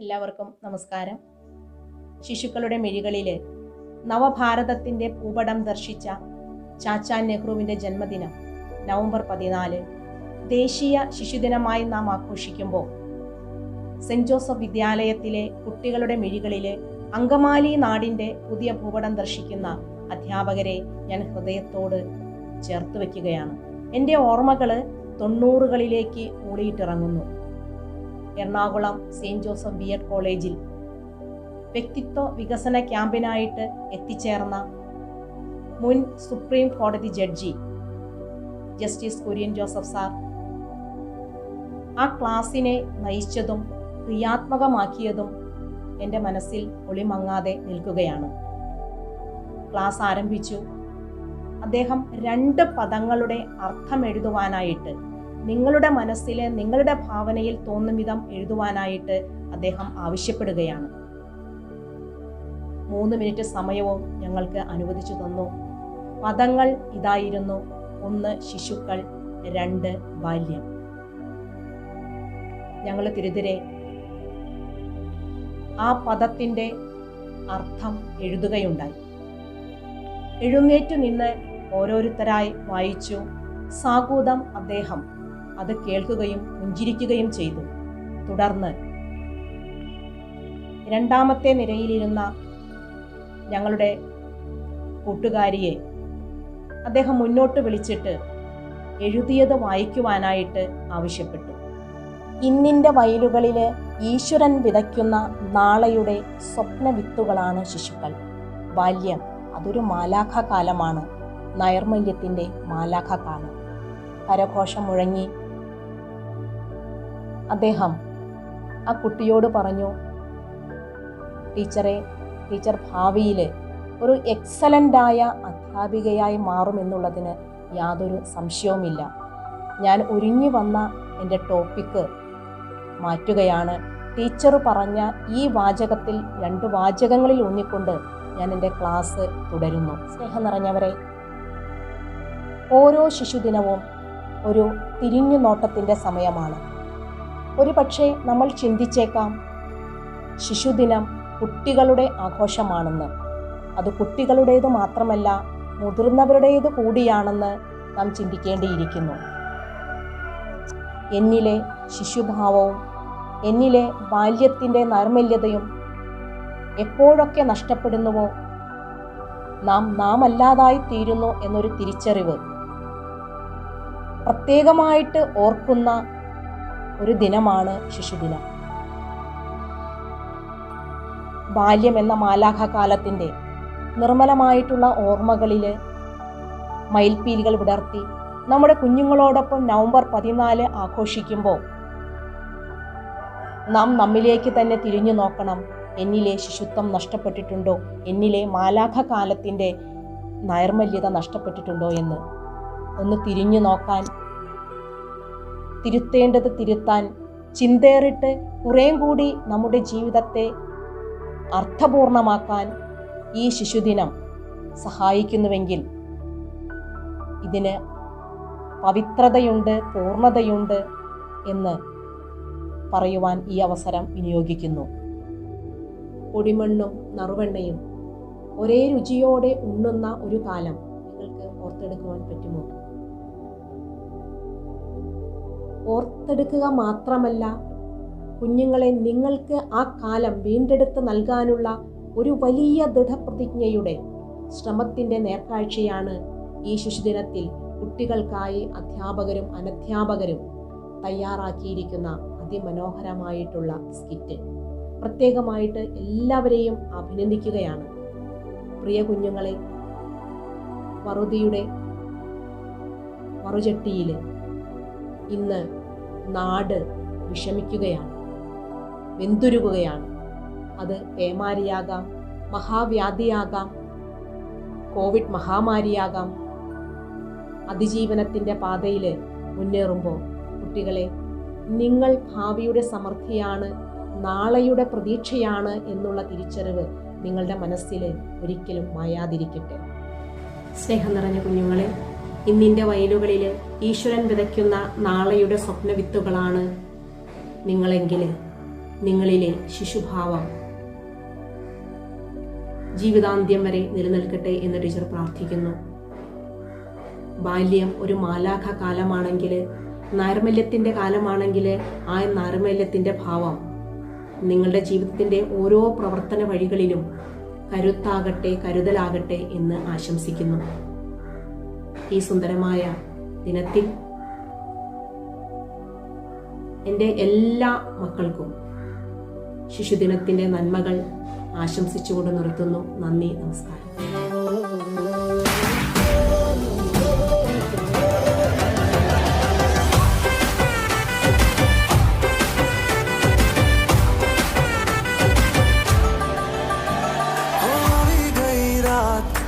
എല്ലാവർക്കും നമസ്കാരം. ശിശുക്കളുടെ മിഴികളിൽ നവഭാരതത്തിൻ്റെ ഭൂപടം ദർശിച്ച ചാച്ചാ നെഹ്റുവിൻ്റെ ജന്മദിനം നവംബർ 14 ദേശീയ ശിശുദിനമായി നാം ആഘോഷിക്കുമ്പോൾ സെൻറ് ജോസഫ് വിദ്യാലയത്തിലെ കുട്ടികളുടെ മിഴികളിൽ അങ്കമാലി നാടിൻ്റെ പുതിയ ഭൂപടം ദർശിക്കുന്ന അധ്യാപകരെ ഞാൻ ഹൃദയത്തോട് ചേർത്ത് വയ്ക്കുകയാണ്. എൻ്റെ ഓർമ്മകൾ 90കളിലേക്ക് ഓടിയിട്ടിറങ്ങുന്നു. എറണാകുളം സെയിൻറ് ജോസഫ് BEd കോളേജിൽ വ്യക്തിത്വ വികസന ക്യാമ്പിനായിട്ട് എത്തിച്ചേർന്ന മുൻ സുപ്രീം കോടതി judge justice Kurian Joseph sir ആ ക്ലാസ്സിനെ നയിച്ചതും ക്രിയാത്മകമാക്കിയതും എൻ്റെ മനസ്സിൽ ഒളിമങ്ങാതെ നിൽക്കുകയാണ്. ക്ലാസ് ആരംഭിച്ചു. അദ്ദേഹം 2 പദങ്ങളുടെ അർത്ഥം എഴുതുവാനായിട്ട്, നിങ്ങളുടെ മനസ്സിലെ നിങ്ങളുടെ ഭാവനയിൽ തോന്നും വിധം എഴുതുവാനായിട്ട് അദ്ദേഹം ആവശ്യപ്പെടുകയാണ്. 3 മിനിറ്റ് സമയവും ഞങ്ങൾക്ക് അനുവദിച്ചു തന്നു. പദങ്ങൾ ഇതായിരുന്നു: 1 ശിശുക്കൾ, 2 ബാല്യം. ഞങ്ങൾ തിരുതിരെ ആ പദത്തിൻ്റെ അർത്ഥം എഴുതുകയുണ്ടായി. എഴുന്നേറ്റു നിന്ന് ഓരോരുത്തരായി വായിച്ചു. സാഗൂതം അദ്ദേഹം അത് കേൾക്കുകയും പുഞ്ചിരിക്കുകയും ചെയ്തു. തുടർന്ന് 2ാമത്തെ നിരയിലിരുന്ന ഞങ്ങളുടെ കൂട്ടുകാരിയെ അദ്ദേഹം മുന്നോട്ട് വിളിച്ചിട്ട് എഴുതിയത് വായിക്കുവാനായിട്ട് ആവശ്യപ്പെട്ടു. ഇന്നിൻ്റെ വയലുകളിൽ ഈശ്വരൻ വിതയ്ക്കുന്ന നാളെയുടെ സ്വപ്ന വിത്തുകളാണ് ശിശുക്കൾ. ബാല്യം അതൊരു മാലാഖാകാലമാണ്, നൈർമല്യത്തിൻ്റെ മാലാഖാകാലം. കരഘോഷം മുഴങ്ങി. അദ്ദേഹം ആ കുട്ടിയോട് പറഞ്ഞു, ടീച്ചർ ഭാവിയിൽ ഒരു എക്സലൻ്റായ അധ്യാപികയായി മാറുമെന്നുള്ളതിന് യാതൊരു സംശയവുമില്ല. ഞാൻ ഒരുങ്ങി വന്ന എൻ്റെ ടോപ്പിക്ക് മാറ്റുകയാണ്. ടീച്ചർ പറഞ്ഞ ഈ വാചകത്തിൽ 2 വാചകങ്ങളിൽ ഊന്നിക്കൊണ്ട് ഞാൻ എൻ്റെ ക്ലാസ് തുടരുന്നു. സ്നേഹം നിറഞ്ഞവരെ, ഓരോ ശിശുദിനവും ഒരു തിരിഞ്ഞു നോട്ടത്തിൻ്റെ സമയമാണ്. ഒരു പക്ഷേ നമ്മൾ ചിന്തിച്ചേക്കാം ശിശുദിനം കുട്ടികളുടെ ആഘോഷമാണെന്ന്. അത് കുട്ടികളുടേത് മാത്രമല്ല, മുതിർന്നവരുടേത് കൂടിയാണെന്ന് നാം ചിന്തിക്കേണ്ടിയിരിക്കുന്നു. എന്നിലെ ശിശുഭാവവും എന്നിലെ ബാല്യത്തിൻ്റെ നൈർമല്യതയും എപ്പോഴൊക്കെ നഷ്ടപ്പെടുന്നുവോ നാം അല്ലാതായി തീരുന്നു എന്നൊരു തിരിച്ചറിവ് പ്രത്യേകമായിട്ട് ഓർക്കുന്ന ഒരു ദിനമാണ് ശിശുദിനം. ബാല്യം എന്ന മാലാഖാകാലത്തിൻ്റെ നിർമ്മലമായിട്ടുള്ള ഓർമ്മകളിൽ മയിൽപ്പീലികൾ വിടർത്തി നമ്മുടെ കുഞ്ഞുങ്ങളോടൊപ്പം നവംബർ 14 ആഘോഷിക്കുമ്പോൾ നാം നമ്മിലേക്ക് തന്നെ തിരിഞ്ഞു നോക്കണം. എന്നിലെ ശിശുത്വം നഷ്ടപ്പെട്ടിട്ടുണ്ടോ? എന്നിലെ മാലാഖാകാലത്തിൻ്റെ നൈർമല്യത നഷ്ടപ്പെട്ടിട്ടുണ്ടോ എന്ന് ഒന്ന് തിരിഞ്ഞു നോക്കാൻ, തിരുത്തേണ്ടത് തിരുത്താൻ ചിന്തേറിട്ട് കുറേം കൂടി നമ്മുടെ ജീവിതത്തെ അർത്ഥപൂർണമാക്കാൻ ഈ ശിശുദിനം സഹായിക്കുന്നുവെങ്കിൽ ഇതിന് പവിത്രതയുണ്ട്, പൂർണ്ണതയുണ്ട് എന്ന് പറയുവാൻ ഈ അവസരം വിനിയോഗിക്കുന്നു. പൊടിമണ്ണും നറുവെണ്ണയും ഒരേ രുചിയോടെ ഉണ്ണുന്ന ഒരു കാലം നിങ്ങൾക്ക് ഓർത്തെടുക്കുവാൻ പറ്റുമോ? ഓർത്തെടുക്കുക മാത്രമല്ല, കുഞ്ഞുങ്ങളെ നിങ്ങൾക്ക് ആ കാലം വീണ്ടെടുത്ത് നൽകാനുള്ള ഒരു വലിയ ദൃഢപ്രതിജ്ഞയുടെ ശ്രമത്തിൻ്റെ നേർക്കാഴ്ചയാണ് ഈ ശിശുദിനത്തിൽ കുട്ടികൾക്കായി അധ്യാപകരും അനധ്യാപകരും തയ്യാറാക്കിയിരിക്കുന്ന അതിമനോഹരമായിട്ടുള്ള സ്കിറ്റ്. പ്രത്യേകമായിട്ട് എല്ലാവരെയും അഭിനന്ദിക്കുകയാണ്. പ്രിയ കുഞ്ഞുങ്ങളെ, വറുതിയുടെ മറുചട്ടിയിൽ ഇന്ന് നാട് വിഷമിക്കുകയാണ്, വെന്തുരുകുകയാണ്. അത് പേമാരിയാകാം, മഹാവ്യാധിയാകാം, കോവിഡ് മഹാമാരിയാകാം. അതിജീവനത്തിൻ്റെ പാതയിൽ മുന്നേറുമ്പോൾ കുട്ടികളെ, നിങ്ങൾ ഭാവിയുടെ സമൃദ്ധിയാണ്, നാളെയുടെ പ്രതീക്ഷയാണ് എന്നുള്ള തിരിച്ചറിവ് നിങ്ങളുടെ മനസ്സിൽ ഒരിക്കലും മായാതിരിക്കട്ടെ. സ്നേഹം നിറഞ്ഞ കുഞ്ഞുങ്ങളെ, ഇന്നിൻ്റെ വയലുകളിൽ ഈശ്വരൻ വിതയ്ക്കുന്ന നാളെയുടെ സ്വപ്നവിത്തുകളാണ് നിങ്ങളെങ്കിൽ നിങ്ങളിലെ ശിശുഭാവം ജീവിതാന്ത്യം വരെ നിലനിൽക്കട്ടെ എന്ന് ടീച്ചർ പ്രാർത്ഥിക്കുന്നു. ബാല്യം ഒരു മാലാഖ കാലമാണെങ്കിൽ, നൈർമല്യത്തിൻ്റെ കാലമാണെങ്കിൽ ആ നൈർമല്യത്തിൻ്റെ ഭാവം നിങ്ങളുടെ ജീവിതത്തിൻ്റെ ഓരോ പ്രവർത്തന വഴികളിലും കരുത്താകട്ടെ, കരുതലാകട്ടെ എന്ന് ആശംസിക്കുന്നു. ഈ സുന്ദരമായ ദിനത്തിൽ എൻ്റെ എല്ലാ മക്കൾക്കും ശിശുദിനത്തിൻ്റെ നന്മകൾ ആശംസിച്ചുകൊണ്ട് നിർത്തുന്നു. നന്ദി, നമസ്കാരം.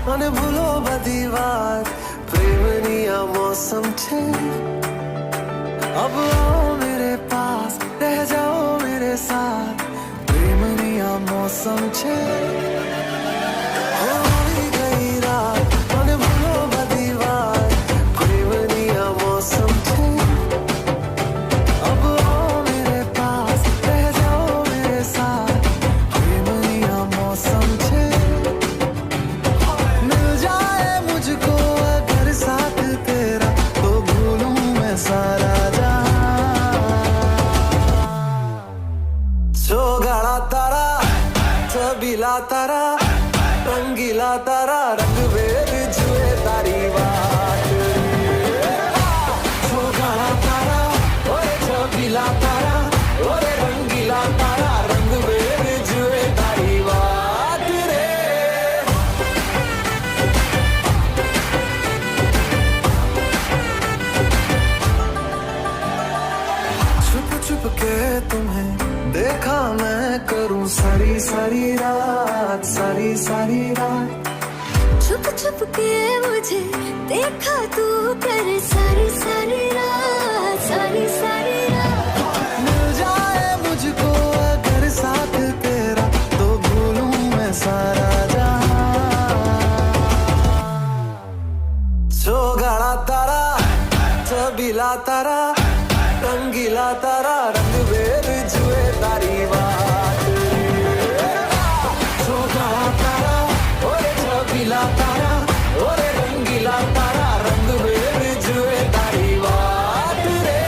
મને ભૂલો બધી વાત પ્રેમની આ મૌસમ છે अब आओ मेरे पास रह जाओ मेरे साथ प्रेमनी आ मौसम छे होई गई रात મને ભૂલો બધી વાત પ્રેમની આ मौसम छे अब आओ मेरे पास रह जाओ मेरे साथ प्रेमनी आ मौसम छे मिल जाए मुझको अगर साथ तेरा तो भूलूं मैं सारा गाड़ा तारा छबीला तारा रंगीला तारा रंग वेद जुए तारी बात गाड़ा तारा ओरे छबीला तारा ओरे रंगीला तारा रंग वेद जुए तारी बात रे छुप छुप के तुम्हें देखा मैं करूं सारी सारी रात सारी सारी रात छुप छुप के मुझे देखा तू कर सारी सारी रात सारी सारी रात मिल जाए मुझको अगर साथ तेरा तो भूलूं मैं सारा जहां जो गाड़ा तारा छबीला तारा रंगीला तारा रंग वेद जुए तारी बात जो गाड़ा तारा ओरे छबीला तारा ओरे रंगीला तारा रंग वेद जुए तारी बात रे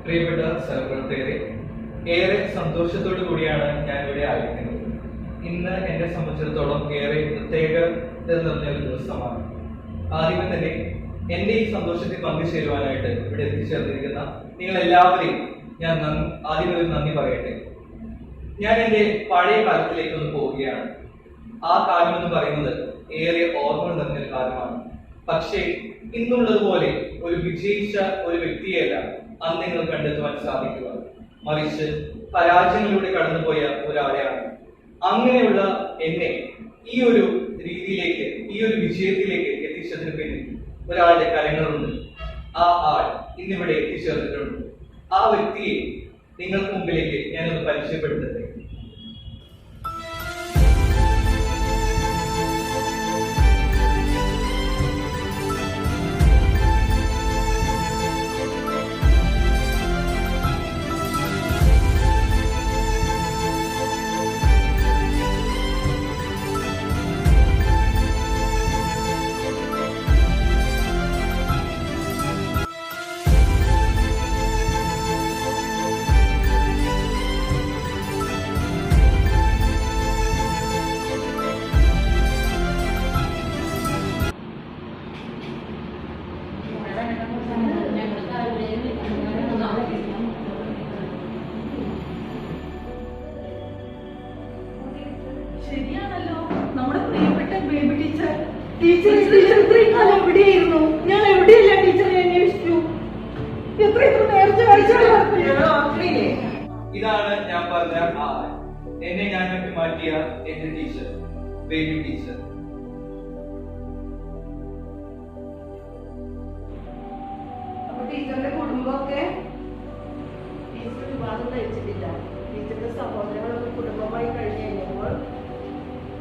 പ്രിയപ്പെട്ട സഹപ്രവർത്തകരെ, ഏറെ സന്തോഷത്തോടു കൂടിയാണ് ഞാൻ ഇവിടെ ആയിരിക്കുന്നത്. ഇന്ന് എന്നെ സംബന്ധിച്ചിടത്തോളം ഏറെ പ്രത്യേകത നിറഞ്ഞ ഒരു ദിവസമാണ്. ആദ്യമേ തന്നെ എന്റെ ഈ സന്തോഷത്തിൽ പങ്കുചേരുവാനായിട്ട് ഇവിടെ എത്തിച്ചേർന്നിരിക്കുന്ന നിങ്ങൾ എല്ലാവരെയും ഞാൻ ആദ്യമേ ഒരു നന്ദി പറയട്ടെ. ഞാൻ എന്റെ പഴയ കാലത്തിലേക്ക് ഒന്ന് പോവുകയാണ്. ആ കാലം എന്ന് പറയുന്നത് ഏറെ ഓർമ്മ നിറഞ്ഞൊരു കാലമാണ്. പക്ഷേ ഇന്നുള്ളതുപോലെ ഒരു വിജയിച്ച ഒരു വ്യക്തിയല്ല അന്ന് നിങ്ങൾ കണ്ടെത്തുവാൻ സാധിക്കുക. മറിച്ച് പരാജയങ്ങളിലൂടെ കടന്നുപോയ ഒരാളെയാണ്. അങ്ങനെയുള്ള എന്നെ ഈ ഒരു രീതിയിലേക്ക്, ഈ ഒരു വിജയത്തിലേക്ക് എത്തിച്ചതിന് പിന്നിൽ ഒരാളുടെ കരങ്ങളുണ്ട്. ആ ആൾ ഇന്നിവിടെ എത്തിച്ചേർന്നിട്ടുണ്ട്. ആ വ്യക്തിയെ നിങ്ങൾക്ക് മുമ്പിലേക്ക് ഞാനൊന്ന് പരിചയപ്പെടുത്തട്ടെ. ശരിയാണല്ലോ, നമ്മുടെ പ്രിയപ്പെട്ട ബേബി ടീച്ചർ. ടീച്ചർ ഇത്രയും കാലം എവിടെയായിരുന്നു? ഞാൻ എവിടെയല്ല ടീച്ചറെ അന്വേഷിച്ചു. എത്ര നേരത്തെ ഇതാണ് ഞാൻ പറഞ്ഞ ആൾ. എന്നെ ഞാനൊക്കെ മാറ്റിയ എന്റെ ടീച്ചർ, ബേബി ടീച്ചർ. അപ്പൊ ടീച്ചറിന്റെ കുടുംബമൊക്കെ ടീച്ചർ വിവാഹം കഴിച്ചിട്ടില്ല. ടീച്ചറിന്റെ സഹോദരങ്ങളൊക്കെ കുടുംബമായി കഴിഞ്ഞ് കഴിഞ്ഞപ്പോൾ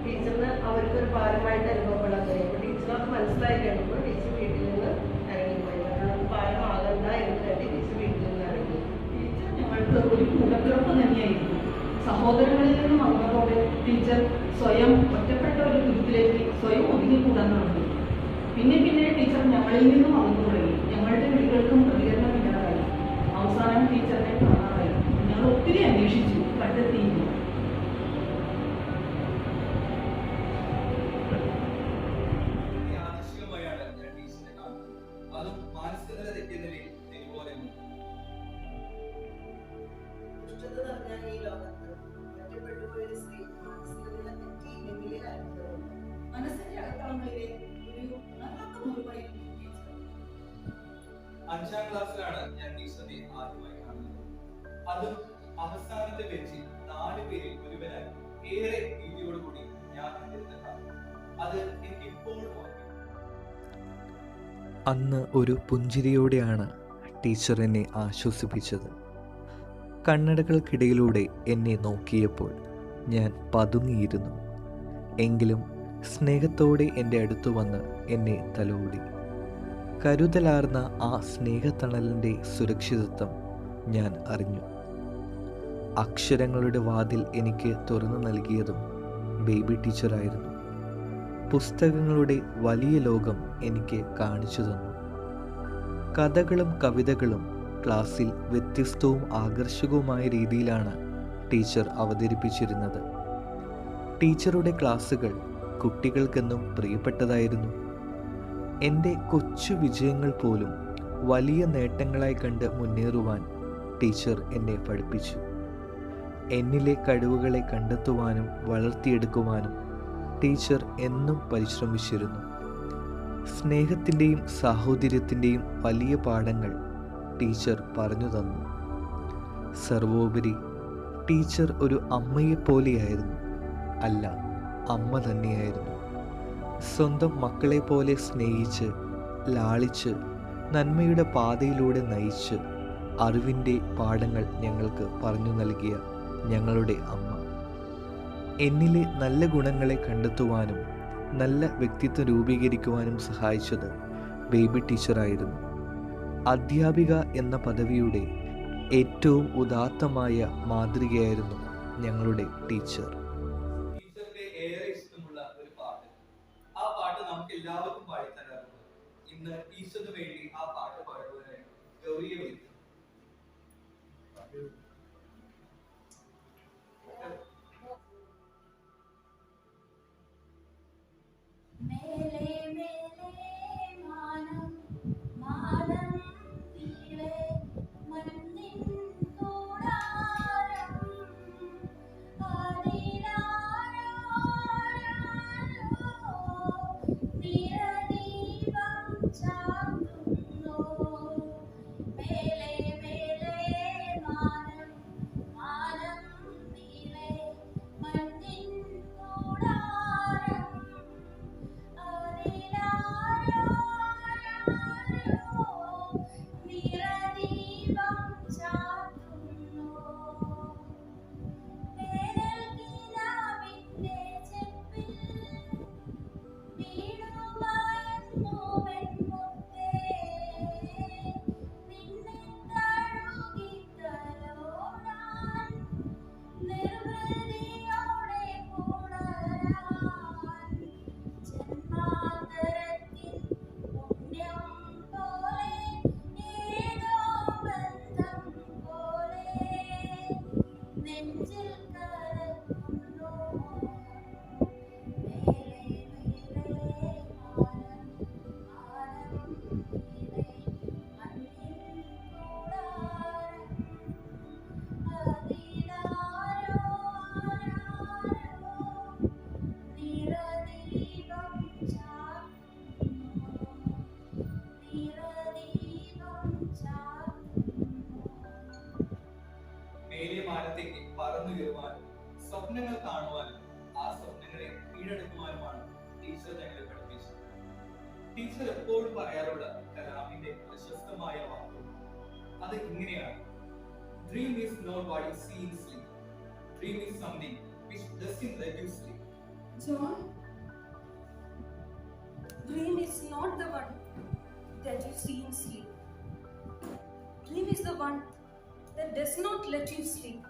ടീച്ചറിന് അവർക്കൊരു ഭാരമായിട്ട് അനുഭവപ്പെടാൻ കഴിയും. അപ്പൊ ടീച്ചർക്ക് മനസ്സിലായി കഴിയുമ്പോൾ ടീച്ചർ വീട്ടിൽ നിന്ന് ഇറങ്ങിപ്പോയി. മറ്റുള്ളവർക്ക് ഭാരമാകണ്ട എന്ന് കരുതി ടീച്ചർ വീട്ടിൽ നിന്ന് ഇറങ്ങി. ടീച്ചർ ഞങ്ങൾക്ക് ഒരു കൂടപ്പിറപ്പ് തന്നെയായിരുന്നു. സഹോദരങ്ങളിൽ നിന്ന് വന്നതോടെ ടീച്ചർ സ്വയം ഒറ്റപ്പെട്ട ഒരു ഗ്രൂപ്പിലേക്ക് സ്വയം ഒതുങ്ങിക്കൂടാൻ തുടങ്ങി. പിന്നെ ടീച്ചർ ഞങ്ങളിൽ നിന്നും വന്നു തുടങ്ങി. ഞങ്ങളുടെ വിളികൾക്കും പ്രതികരണമില്ലാതായി. അവസാനം ടീച്ചറിനെ കാണാതായി. ഞങ്ങൾ ഒത്തിരി അന്വേഷിച്ചു, കണ്ടെത്തിയില്ല. അഞ്ചാം ക്ലാസ്സിലാണ് ഞാൻ ടീച്ചറിനെ ആദ്യമായി കാണുന്നത്. അതും അവസാനത്തെ ബെഞ്ചിൽ 4 പേരിൽ ഒരുവനായി ഏറെ ഭീതിയോടുകൂടി ഞാൻ അത് എനിക്ക് ഇപ്പോഴും ഓർമ്മ. അന്ന് ഒരു പുഞ്ചിരിയോടെയാണ് ടീച്ചർ എന്നെ ആശ്വസിപ്പിച്ചത്. കണ്ണടകൾക്കിടയിലൂടെ എന്നെ നോക്കിയപ്പോൾ ഞാൻ പതുങ്ങിയിരുന്നു. എങ്കിലും സ്നേഹത്തോടെ എൻ്റെ അടുത്തു വന്ന് എന്നെ തലോടി. കരുതലാർന്ന ആ സ്നേഹത്തണലിൻ്റെ സുരക്ഷിതത്വം ഞാൻ അറിഞ്ഞു. അക്ഷരങ്ങളുടെ വാതിൽ എനിക്ക് തുറന്നു നൽകിയതും ബേബി ടീച്ചറായിരുന്നു. പുസ്തകങ്ങളുടെ വലിയ ലോകം എനിക്ക് കാണിച്ചു തന്നു. കഥകളും കവിതകളും ക്ലാസ്സിൽ വ്യത്യസ്തവും ആകർഷകവുമായ രീതിയിലാണ് ടീച്ചർ അവതരിപ്പിച്ചിരുന്നത്. ടീച്ചറുടെ ക്ലാസ്സുകൾ കുട്ടികൾക്കെന്നും പ്രിയപ്പെട്ടതായിരുന്നു. എൻ്റെ കൊച്ചു വിജയങ്ങൾ പോലും വലിയ നേട്ടങ്ങളായി കണ്ട് മുന്നേറുവാൻ ടീച്ചർ എന്നെ പഠിപ്പിച്ചു. എന്നിലെ കഴിവുകളെ കണ്ടെത്തുവാനും വളർത്തിയെടുക്കുവാനും ടീച്ചർ എന്നും പരിശ്രമിച്ചിരുന്നു. സ്നേഹത്തിൻ്റെയും സാഹോദര്യത്തിൻ്റെയും വലിയ പാഠങ്ങൾ ടീച്ചർ പറഞ്ഞു തന്നു. സർവോപരി ടീച്ചർ ഒരു അമ്മയെപ്പോലെയായിരുന്നു. അല്ല, അമ്മ തന്നെയായിരുന്നു. സ്വന്തം മക്കളെ പോലെ സ്നേഹിച്ച് ലാളിച്ച് നന്മയുടെ പാതയിലൂടെ നയിച്ച് അറിവിൻ്റെ പാഠങ്ങൾ ഞങ്ങൾക്ക് പറഞ്ഞു നൽകിയ ഞങ്ങളുടെ അമ്മ. എന്നിലെ നല്ല ഗുണങ്ങളെ കണ്ടെത്തുവാനും നല്ല വ്യക്തിത്വം രൂപീകരിക്കുവാനും സഹായിച്ചത് ബേബി ടീച്ചറായിരുന്നു. അധ്യാപിക എന്ന പദവിയുടെ ഏറ്റവും ഉദാത്തമായ മാതൃകയായിരുന്നു ഞങ്ങളുടെ ടീച്ചർ. ടീച്ചറുടെ ഏറെ ഇഷ്ടമുള്ള ഒരു പാട്ട്, ആ പാട്ട് നമുക്ക് എല്ലാവർക്കും പാടിത്തരാറുണ്ട്. ഇന്ന് ടീച്ചറിന് വേണ്ടി ആ പാട്ട് പാടുവാനായി ഗൗരിയെ വിളിക്കും. നെഞ്ചിൽ കരക്കുന്നു മേലെ മേലെ ആരം നീളെ മണ്ണിൻ കൂടാരം അതിലാരോ ആരാരോ നിറദീപം ചാർത്തുന്നു നിറദീപം ചാർത്തുന്നു മേലെ മാനത്തേക്ക് പറന്നുയരുവാനും സ്വപ്നങ്ങൾ കാണുവാനും ആ സ്വപ്നങ്ങളെ കീഴടക്കുവാനുമാണ് ടീച്ചർ ഞങ്ങളെ പഠിപ്പിച്ചത്. ടീച്ചർ എപ്പോഴും പറയാറുള്ള കലാമിന്റെ പ്രശസ്തമായ വാക്കുകൾ അത് ഇങ്ങനെയാണ്: dream is not what you see in sleep, dream is something which doesn't let you sleep. John, dream is not the one that you see in sleep. Dream is the one that does not let you sleep.